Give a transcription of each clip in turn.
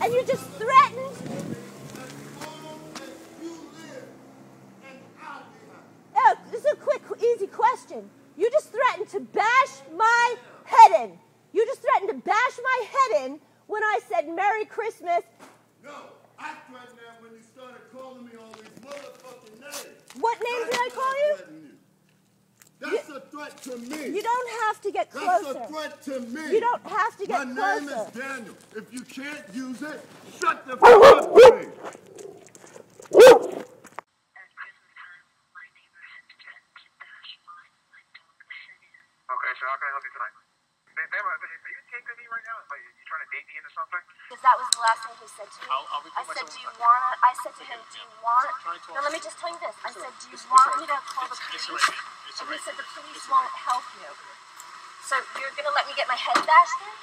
And you just threatened. Oh, this is a quick, easy question. You just threatened to bash my head in. You just threatened to bash my head in when I said Merry Christmas. No, I threatened that when you started calling me all these motherfucking names. What names did I call you? That's a threat to me. You don't have to get closer. That's a threat to me. You don't have to get closer. My name is Daniel. If you can't use it, shut the fuck up with me. Okay, so how can I help you tonight? Babe, are you taping me right now? Are you trying to date me into something? Because that was the last thing he said to me. I said, do you want to, I said to him, do you want, no, let me just tell you this. I said, do you want me to call the police? And he said, the police won't help you. So you're going to let me get my head bashed in?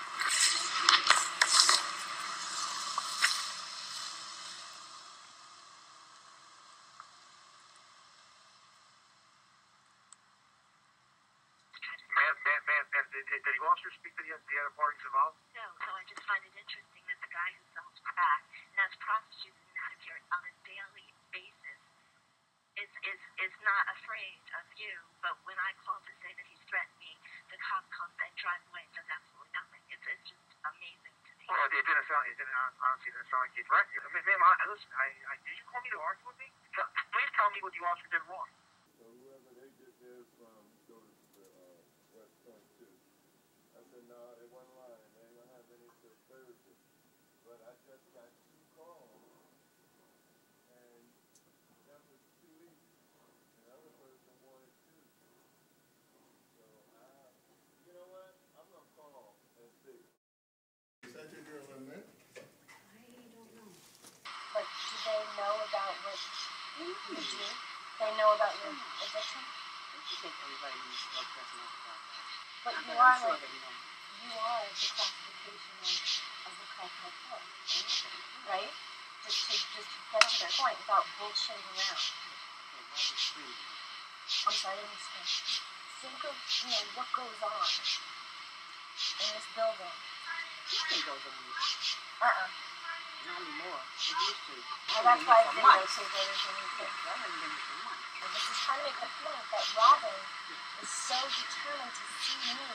Did you also speak to the other parties involved? No, so I just find it interesting that the guy who sells crack and has prostitutes in this appearance on a daily basis is not afraid of you. But when I call to say that he's threatened me, the cop comes and drives away and does absolutely nothing. It's just amazing to me. Well, honestly didn't sound like he threatened you. Ma'am, listen, did you call me to argue with me? Please tell me what the officer did wrong. So whoever they get there from, go to West Point too. I said, no, they weren't lying. They ain't gonna have any till Thursday. But I just got 2 calls, and that was too easy. And the other person wanted 2. So you know what? I'm gonna call and see. Is that your girl in there? I don't know. But do they know about what you do? They know about your addiction? I think everybody needs to know about that. But you are like, you are the classification of the crackthug, right? Just to get to the point without bullshitting around. I'm sorry, I didn't understand. Think of, what goes on in this building. Nothing goes on. Not anymore. It used to. Well, that's why I videotaped everything you could. And this is trying to make the point that Robin is so determined to see me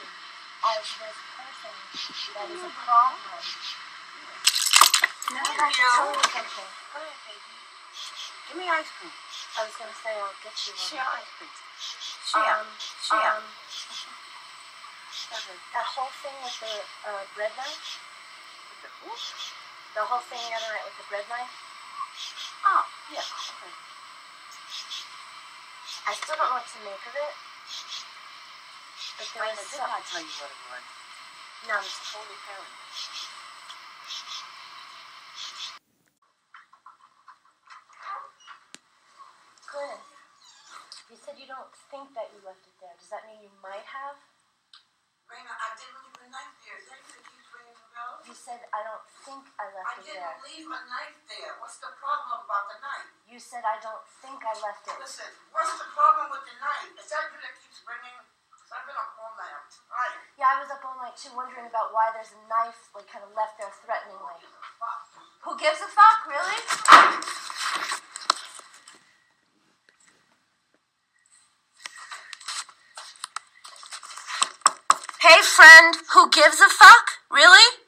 as this person that is a problem. Thank I'd like to tell you something. Go ahead, baby. Give me ice cream. I was going to say I'll get you one. Share ice cream. That whole thing with the bread knife? With the who? The whole thing the other night with the bread knife? Oh, yeah. Okay. I still don't know what to make of it. But there was didn't I tell you what it was? No. It's totally paranoid. Glenn, you said you don't think that you left it there. Does that mean you might have? Raina, I didn't leave the knife there. Is anything that keeps ringing the bell? You said, I don't think I left it there. I didn't leave a knife there. What's the problem about the knife? You said, I don't think I left it. Listen, what's the problem with the knife? Is that you that keeps ringing? Because I've been up all night. I'm tired. Yeah, I was up all night too, wondering about why there's a knife, like, kind of left there threateningly. Who gives a fuck, really? Hey, friend, who gives a fuck? Really?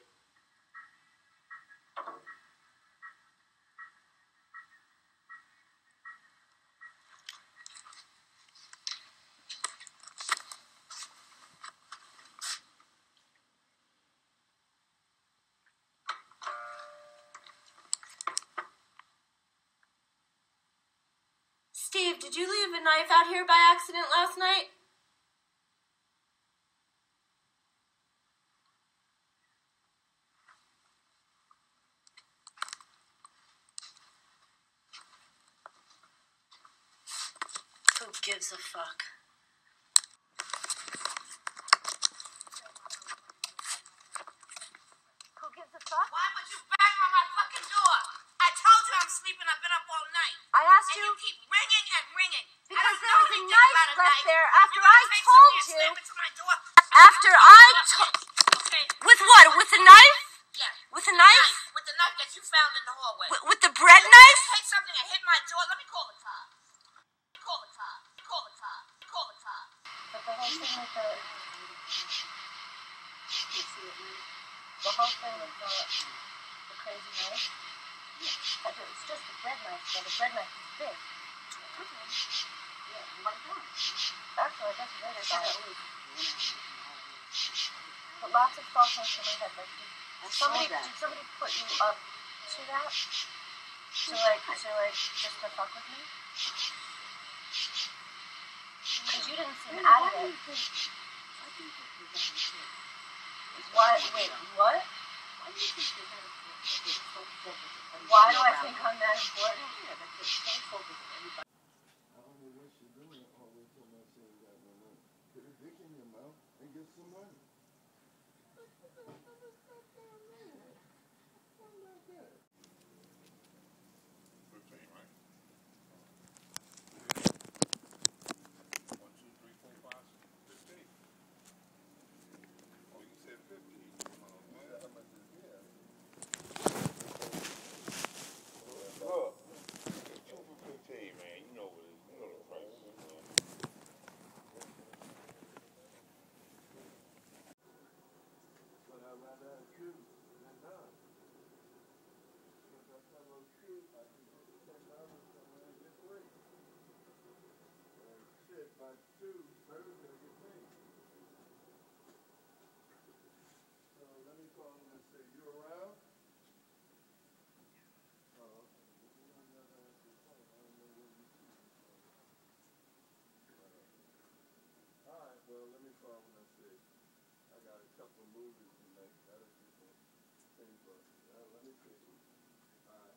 Steve, did you leave a knife out here by accident last night? Who gives a fuck? Who gives a fuck? Why would you bang on my fucking door? I told you I'm sleeping. I've been up all night. I asked And you you keep ringing and ringing. because there was a knife left there after I told you. After I told With what? With a knife? Yeah. With a knife? With the knife knife that you found in the hallway. With the bread knife? Take something and hit my door. Let me call the cops. Call the cops. Call the cops. Call the cops. But the whole thing with the whole thing with the crazy knife, it's just the bread knife, but the bread knife is big. Actually, I guess it is. But lots of thoughts went through my head. Like, did somebody put you up to that? Just to fuck with me? Because you didn't seem out of it. What? Wait, what? Why do I think I'm that important? I don't know what she's doing. Always tell my son that put a dick in your mouth and get some money. Well, let me call when I say I got a couple of movies to make. That'll be the thing, but let me see. All right.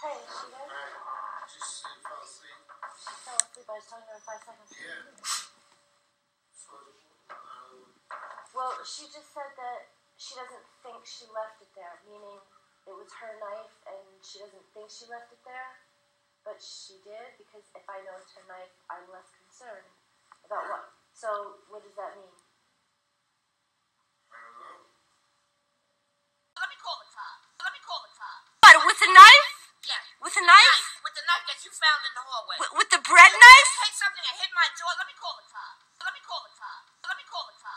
Hey, is she there? She fell asleep. She fell asleep. I was talking to her in 5 seconds. Yeah. Well, she just said that she doesn't think she left it there, meaning it was her knife and she doesn't think she left it there, but she did, because if I know it's her knife, I'm less concerned about what. So, what does that mean? I don't know. Let me call the cops. Let me call the cops. What, with a knife? Yeah. With a knife? With the knife that you found in the hallway. With the bread knife? Take something and hit my door. Let me call the cops. Let me call the cops. Let me call the cops.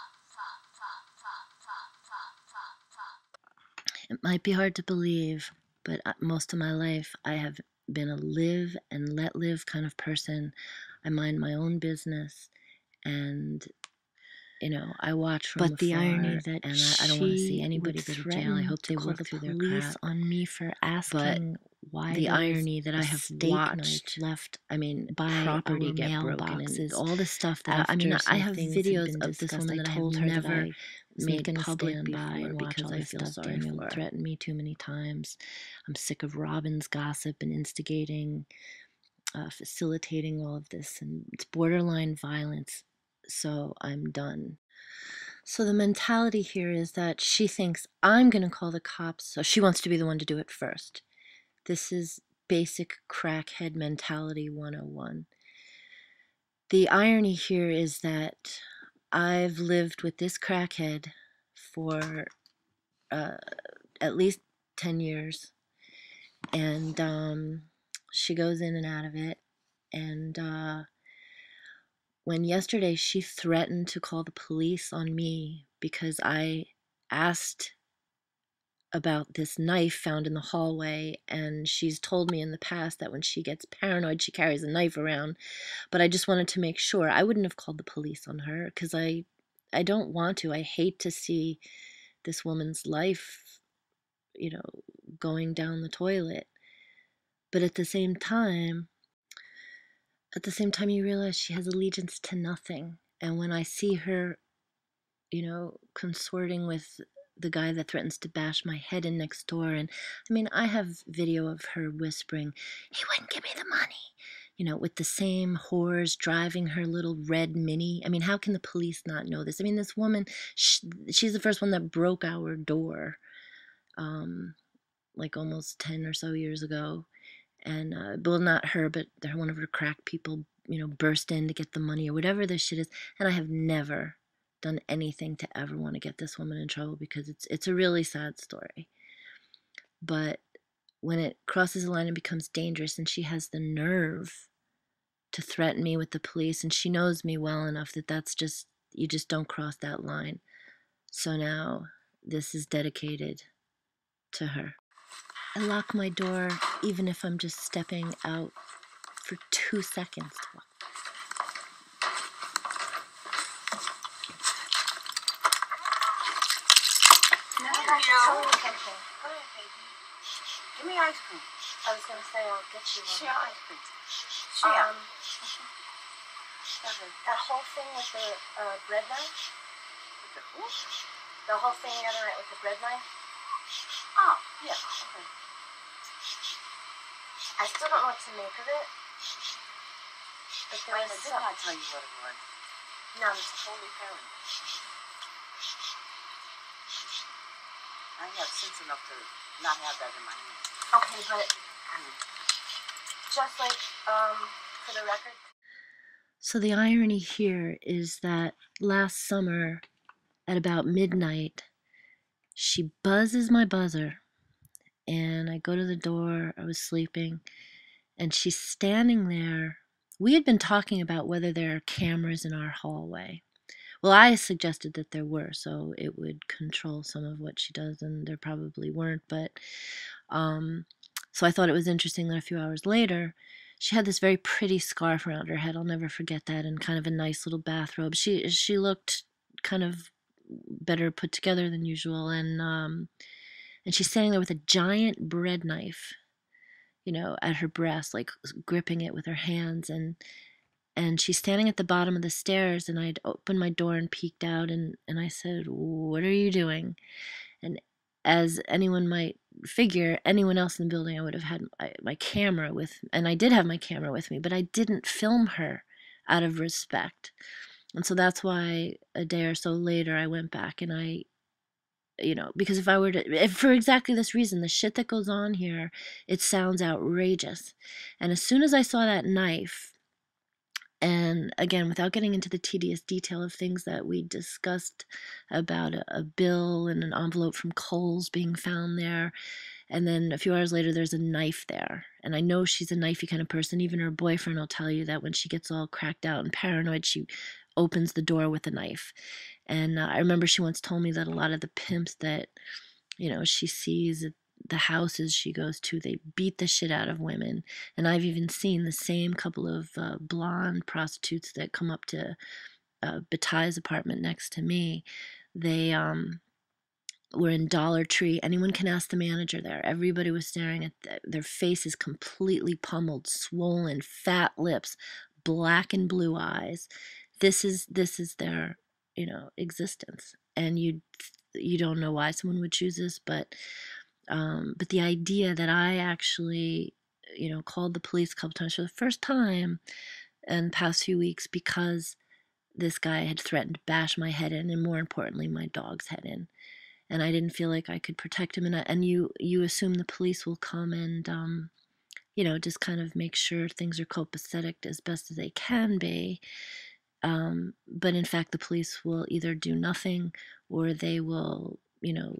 It might be hard to believe, but most of my life I have been a live and let live kind of person. I mind my own business, and I watch from afar. But the irony that and I don't want to see anybody go to jail. I hope they work through their crap on me for asking why. The irony that I have watched left, by property get broken and all the stuff that I have videos of this woman that I told her never made public before because I feel sorry for her. Threatened me too many times. I'm sick of Robin's gossip and instigating, facilitating all of this, and it's borderline violence. So I'm done. So the mentality here is that she thinks I'm going to call the cops, so she wants to be the one to do it first. This is basic crackhead mentality 101. The irony here is that I've lived with this crackhead for at least 10 years, and she goes in and out of it, and when yesterday she threatened to call the police on me because I asked about this knife found in the hallway, and she's told me in the past that when she gets paranoid she carries a knife around, but I just wanted to make sure. I wouldn't have called the police on her because I don't want to. I hate to see this woman's life, going down the toilet. But at the same time you realize she has allegiance to nothing. And when I see her, consorting with the guy that threatens to bash my head in next door, and I have video of her whispering, "He wouldn't give me the money," with the same whores driving her little red Mini. How can the police not know this? This woman, she's the first one that broke our door. like almost 10 or so years ago. And, well, not her, but one of her crack people, burst in to get the money or whatever this shit is. And I have never done anything to ever want to get this woman in trouble, because it's a really sad story. But when it crosses the line and becomes dangerous, and she has the nerve to threaten me with the police, and she knows me well enough that you just don't cross that line. So now this is dedicated to her. I lock my door even if I'm just stepping out for 2 seconds to walk. Now I have to tell you something. Go ahead, baby. Give me ice cream. I was going to say I'll get you one. Share ice cream. Share. That whole thing with the bread knife? With the who? The whole thing the other night with the bread knife? Oh, yeah. Okay. I still don't know what to make of it. But there was Didn't I tell you what it was? No, It's totally paranoid. I have sense enough to not have that in my hand. okay, but just like, for the record. So the irony here is that last summer at about midnight, she buzzes my buzzer, and I go to the door. I was sleeping, and she's standing there. We had been talking about whether there are cameras in our hallway. Well, I suggested that there were, so it would control some of what she does, and there probably weren't. But so I thought it was interesting that a few hours later, she had this very pretty scarf around her head. I'll never forget that, and kind of a nice little bathrobe. She looked kind of better put together than usual, and she's standing there with a giant bread knife, at her breast, like gripping it with her hands, and she's standing at the bottom of the stairs, and I'd opened my door and peeked out, and I said, "What are you doing?" And as anyone might figure, anyone else in the building, I would have had my camera with, and I did have my camera with me, but I didn't film her out of respect. And so that's why a day or so later I went back, and I, because if for exactly this reason, the shit that goes on here, it sounds outrageous. And as soon as I saw that knife, and again, without getting into the tedious detail of things that we discussed about a bill and an envelope from Kohl's being found there, and then a few hours later there's a knife there, and I know she's a knifey kind of person. Even her boyfriend will tell you that when she gets all cracked out and paranoid, she opens the door with a knife. And I remember she once told me that a lot of the pimps that she sees at the houses she goes to, they beat the shit out of women. And I've even seen the same couple of blonde prostitutes that come up to Batai's apartment next to me. They were in Dollar Tree. Anyone can ask the manager there. Everybody was staring at their faces, completely pummeled, swollen, fat lips, black and blue eyes. This is their existence, and you don't know why someone would choose this, but the idea that I actually called the police a couple times for the first time in the past few weeks because this guy had threatened to bash my head in, and more importantly my dog's head in, and I didn't feel like I could protect him, and you assume the police will come and just kind of make sure things are copacetic as best as they can be. But in fact, the police will either do nothing, or they will, in a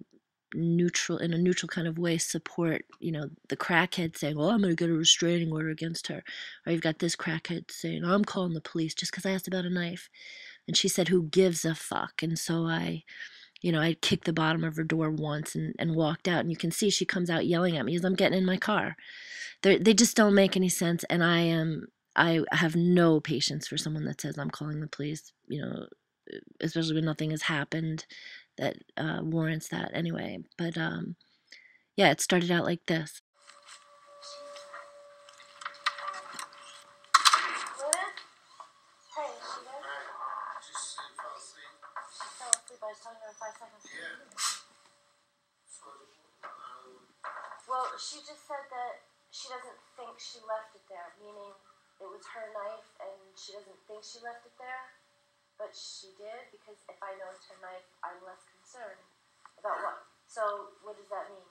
neutral kind of way, support, the crackhead saying, "Oh, I'm going to get a restraining order against her." Or you've got this crackhead saying, "I'm calling the police just because I asked about a knife." And she said, "Who gives a fuck?" And so I kicked the bottom of her door once and walked out. And you can see she comes out yelling at me as I'm getting in my car. They just don't make any sense. And I have no patience for someone that says I'm calling the police, especially when nothing has happened that warrants that anyway. But yeah, it started out like this. Hey, is she there? She fell asleep. I was telling her in 5 seconds. Yeah. Well, she just said that she doesn't think she left it there, meaning it was her knife, and she doesn't think she left it there, but she did, because if I know it's her knife, I'm less concerned about what. So, what does that mean?